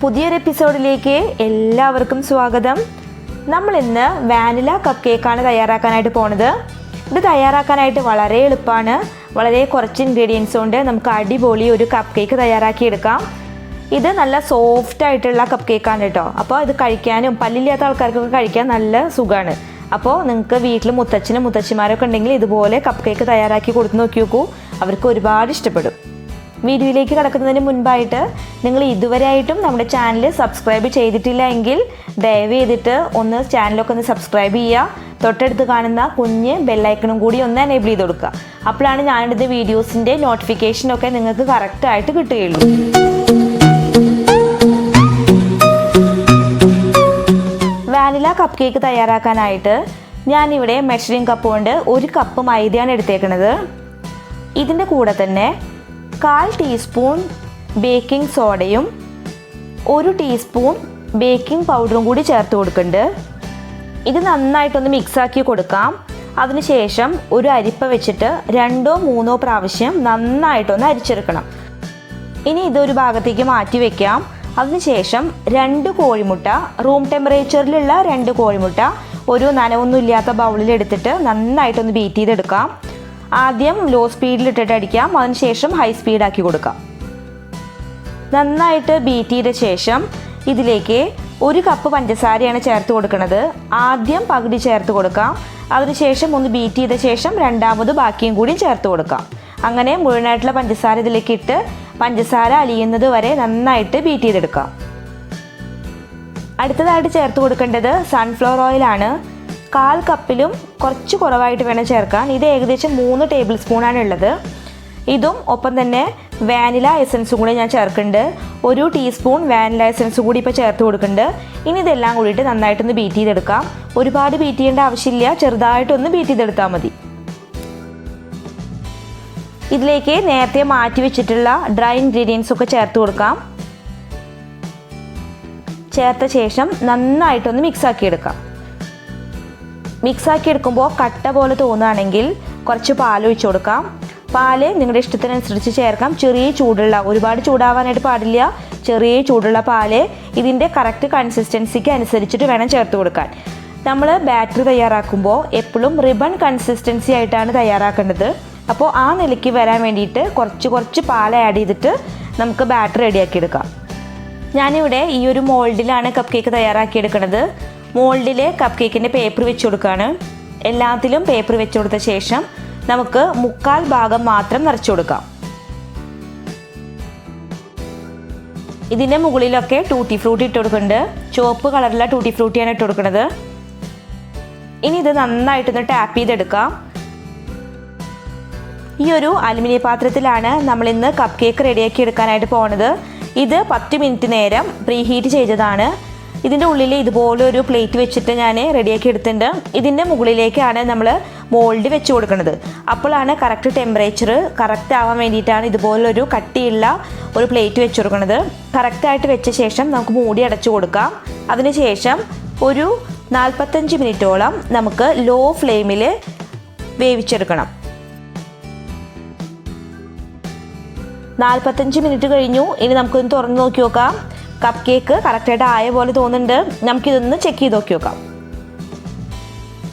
പുതിയൊരു എപ്പിസോഡിലേക്ക് എല്ലാവർക്കും സ്വാഗതം. നമ്മൾ ഇന്ന് വാനില കപ്പ് കേക്കാണ് തയ്യാറാക്കാനായിട്ട് പോണത്. ഇത് തയ്യാറാക്കാനായിട്ട് വളരെ എളുപ്പമാണ്. വളരെ കുറച്ച് ഇൻഗ്രീഡിയൻസ് കൊണ്ട് നമുക്ക് അടിപൊളി ഒരു കപ്പ് കേക്ക് തയ്യാറാക്കിയെടുക്കാം. ഇത് നല്ല സോഫ്റ്റ് ആയിട്ടുള്ള കപ്പ് കേക്കാണ് കേട്ടോ. അപ്പോൾ ഇത് കഴിക്കാനും പല്ലില്ലാത്ത ആൾക്കാർക്കൊക്കെ കഴിക്കാൻ നല്ല സുഖമാണ്. അപ്പോൾ നിങ്ങൾക്ക് വീട്ടിൽ മുത്തച്ഛനും മുത്തച്ഛിമാരൊക്കെ ഉണ്ടെങ്കിൽ ഇതുപോലെ കപ്പ് കേക്ക് തയ്യാറാക്കി കൊടുത്ത് നോക്കൂ. അവർക്ക് ഒരുപാട് ഇഷ്ടപ്പെടും. വീഡിയോയിലേക്ക് കടക്കുന്നതിന് മുൻപായിട്ട് നിങ്ങൾ ഇതുവരെയായിട്ടും നമ്മുടെ ചാനൽ സബ്സ്ക്രൈബ് ചെയ്തിട്ടില്ല എങ്കിൽ ദയവ് ചെയ്തിട്ട് ചാനലൊക്കെ ഒന്ന് സബ്സ്ക്രൈബ് ചെയ്യുക. തൊട്ടടുത്ത് കാണുന്ന കുഞ്ഞ് ബെല്ലൈക്കണും കൂടി ഒന്ന് എനേബിൾ ചെയ്ത് കൊടുക്കുക. അപ്പോഴാണ് ഞാനിടുന്ന വീഡിയോസിൻ്റെ നോട്ടിഫിക്കേഷനൊക്കെ നിങ്ങൾക്ക് കറക്റ്റായിട്ട് കിട്ടുകയുള്ളൂ. വാനില കപ്പ് കേക്ക് തയ്യാറാക്കാനായിട്ട് ഞാനിവിടെ മെഷറിംഗ് കപ്പ് കൊണ്ട് 1 കപ്പ് മൈദയാണ് എടുത്തേക്കുന്നത്. ഇതിൻ്റെ കൂടെ തന്നെ 1/4 ടീസ്പൂൺ ബേക്കിംഗ് സോഡയും 1 ടീസ്പൂൺ ബേക്കിംഗ് പൗഡറും കൂടി ചേർത്ത് കൊടുക്കുന്നുണ്ട്. ഇത് നന്നായിട്ടൊന്ന് മിക്സാക്കി കൊടുക്കാം. അതിനുശേഷം ഒരു അരിപ്പ വെച്ചിട്ട് 2-3 പ്രാവശ്യം നന്നായിട്ടൊന്ന് അരിച്ചെടുക്കണം. ഇനി ഇതൊരു ഭാഗത്തേക്ക് മാറ്റി വയ്ക്കാം. അതിനുശേഷം 2 കോഴിമുട്ട, റൂം ടെമ്പറേച്ചറിലുള്ള 2 കോഴിമുട്ട ഒരു നനവൊന്നും ഇല്ലാത്ത ബൗളിൽ എടുത്തിട്ട് നന്നായിട്ടൊന്ന് ബീറ്റ് ചെയ്തെടുക്കാം. ആദ്യം ലോ സ്പീഡിലിട്ടിട്ട് അടിക്കാം. അതിനുശേഷം ഹൈ സ്പീഡാക്കി കൊടുക്കാം. നന്നായിട്ട് ബീറ്റ് ചെയ്ത ശേഷം ഇതിലേക്ക് 1 കപ്പ് പഞ്ചസാരയാണ് ചേർത്ത് കൊടുക്കുന്നത്. ആദ്യം പകുതി ചേർത്ത് കൊടുക്കാം. അതിനുശേഷം ഒന്ന് ബീറ്റ് ചെയ്ത ശേഷം രണ്ടാമത് ബാക്കിയും കൂടി ചേർത്ത് കൊടുക്കാം. അങ്ങനെ മുഴുവനായിട്ടുള്ള പഞ്ചസാര ഇതിലേക്ക് ഇട്ട് പഞ്ചസാര അലിയുന്നത് വരെ നന്നായിട്ട് ബീറ്റ് ചെയ്തെടുക്കാം. അടുത്തതായിട്ട് ചേർത്ത് കൊടുക്കേണ്ടത് സൺഫ്ലവർ ഓയിലാണ്. 1/4 കപ്പിലും കുറച്ച് കുറവായിട്ട് വേണം ചേർക്കാൻ. ഇത് ഏകദേശം 3 ടേബിൾ സ്പൂണാണ് ഉള്ളത്. ഇതും ഒപ്പം തന്നെ വാനില എസൻസും കൂടി ഞാൻ ചേർക്കുന്നുണ്ട്. 1 ടീസ്പൂൺ വാനില എസൻസ് കൂടി ഇപ്പോൾ ചേർത്ത് കൊടുക്കുന്നുണ്ട്. ഇനി ഇതെല്ലാം കൂടിയിട്ട് നന്നായിട്ടൊന്ന് ബീറ്റ് ചെയ്തെടുക്കാം. ഒരുപാട് ബീറ്റ് ചെയ്യേണ്ട ആവശ്യമില്ല, ചെറുതായിട്ടൊന്ന് ബീറ്റ് ചെയ്തെടുത്താൽ മതി. ഇതിലേക്ക് നേരത്തെ മാറ്റി വെച്ചിട്ടുള്ള ഡ്രൈ ഇൻഗ്രീഡിയൻസ് ഒക്കെ ചേർത്ത് കൊടുക്കാം. ചേർത്ത ശേഷം നന്നായിട്ടൊന്ന് മിക്സാക്കി എടുക്കാം. മിക്സാക്കി എടുക്കുമ്പോൾ കട്ട പോലെ തോന്നുകയാണെങ്കിൽ കുറച്ച് പാൽ ഒഴിച്ചു കൊടുക്കാം. പാല് നിങ്ങളുടെ ഇഷ്ടത്തിനനുസരിച്ച് ചേർക്കാം. ചെറിയ ചൂടുള്ള, ഒരുപാട് ചൂടാവാനായിട്ട് പാടില്ല, ചെറിയ ചൂടുള്ള പാല് ഇതിൻ്റെ കറക്റ്റ് കൺസിസ്റ്റൻസിക്ക് അനുസരിച്ചിട്ട് വേണം ചേർത്ത് കൊടുക്കാൻ. നമ്മൾ ബാറ്റർ തയ്യാറാക്കുമ്പോൾ എപ്പോഴും റിബൺ കൺസിസ്റ്റൻസി ആയിട്ടാണ് തയ്യാറാക്കേണ്ടത്. അപ്പോൾ ആ നിലയ്ക്ക് വരാൻ വേണ്ടിയിട്ട് കുറച്ച് പാൽ ആഡ് ചെയ്തിട്ട് നമുക്ക് ബാറ്റർ റെഡിയാക്കി എടുക്കാം. ഞാനിവിടെ ഈ ഒരു മോൾഡിലാണ് കപ്പ് കേക്ക് തയ്യാറാക്കിയെടുക്കുന്നത്. മോൾഡിൽ കപ്പ് കേക്കിൻ്റെ പേപ്പർ വെച്ച് കൊടുക്കുകയാണ്. എല്ലാത്തിലും പേപ്പർ വെച്ച് കൊടുത്ത ശേഷം നമുക്ക് 1/4 ഭാഗം മാത്രം നിറച്ചു കൊടുക്കാം. ഇതിൻ്റെ മുകളിലൊക്കെ ടൂട്ടി ഫ്രൂട്ടി ഇട്ട് കൊടുക്കുന്നുണ്ട്. ചുവപ്പ് കളറിലുള്ള ടൂട്ടി ഫ്രൂട്ടിയാണ് ഇട്ട് കൊടുക്കുന്നത്. ഇനി ഇത് നന്നായിട്ടൊന്ന് ടാപ്പ് ചെയ്തെടുക്കാം. ഈ ഒരു അലുമിനിയം പാത്രത്തിലാണ് നമ്മളിന്ന് കപ്പ് കേക്ക് റെഡിയാക്കി എടുക്കാനായിട്ട് പോകുന്നത്. ഇത് 10 മിനിറ്റ് നേരം പ്രീഹീറ്റ് ചെയ്തതാണ്. ഇതിൻ്റെ ഉള്ളിൽ ഇതുപോലെ ഒരു പ്ലേറ്റ് വെച്ചിട്ട് ഞാൻ റെഡിയാക്കി എടുത്തിട്ടുണ്ട്. ഇതിൻ്റെ മുകളിലേക്കാണ് നമ്മൾ മോൾഡ് വെച്ച് കൊടുക്കുന്നത്. അപ്പോഴാണ് കറക്റ്റ് ടെമ്പറേച്ചർ കറക്റ്റ് ആവാൻ വേണ്ടിയിട്ടാണ് ഇതുപോലൊരു കട്ടിയുള്ള ഒരു പ്ലേറ്റ് വെച്ച് കൊടുക്കുന്നത്. കറക്റ്റായിട്ട് വെച്ച ശേഷം നമുക്ക് മൂടി അടച്ചു കൊടുക്കാം. അതിനുശേഷം ഒരു 45 മിനിറ്റോളം നമുക്ക് ലോ ഫ്ലെയിമിൽ വേവിച്ചെടുക്കണം. 45 മിനിറ്റ് കഴിഞ്ഞു. ഇനി നമുക്കൊന്ന് തുറന്ന് നോക്കി നോക്കാം. കപ്പ് കേക്ക് കറക്റ്റായിട്ട് ആയ പോലെ തോന്നുന്നുണ്ട്. നമുക്കിതൊന്ന് ചെക്ക് ചെയ്ത് നോക്കി നോക്കാം.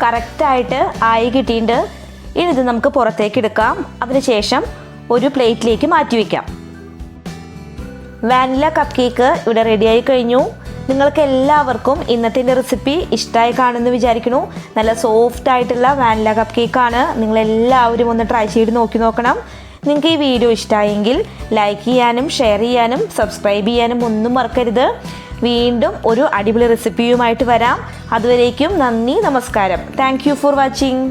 കറക്റ്റായിട്ട് ആയി കിട്ടിയിട്ടുണ്ട്. ഇനി ഇത് നമുക്ക് പുറത്തേക്ക് എടുക്കാം. അതിനുശേഷം ഒരു പ്ലേറ്റിലേക്ക് മാറ്റി വയ്ക്കാം. വാനില കപ്പ് കേക്ക് ഇവിടെ റെഡിയായി കഴിഞ്ഞു. നിങ്ങൾക്ക് എല്ലാവർക്കും ഇന്നത്തെ റെസിപ്പി ഇഷ്ടമായി കാണുമെന്ന് വിചാരിക്കുന്നു. നല്ല സോഫ്റ്റ് ആയിട്ടുള്ള വാനില കപ്പ് കേക്കാണ്. നിങ്ങളെല്ലാവരും ഒന്ന് ട്രൈ ചെയ്ത് നോക്കണം. നിങ്ങൾക്ക് ഈ വീഡിയോ ഇഷ്ടമായെങ്കിൽ ലൈക്ക് ചെയ്യാനും ഷെയർ ചെയ്യാനും സബ്സ്ക്രൈബ് ചെയ്യാനും ഒന്നും മറക്കരുത്. വീണ്ടും ഒരു അടിപൊളി റെസിപ്പിയുമായിട്ട് വരാം. അതുവരേക്കും നന്ദി, നമസ്കാരം. Thank you for watching.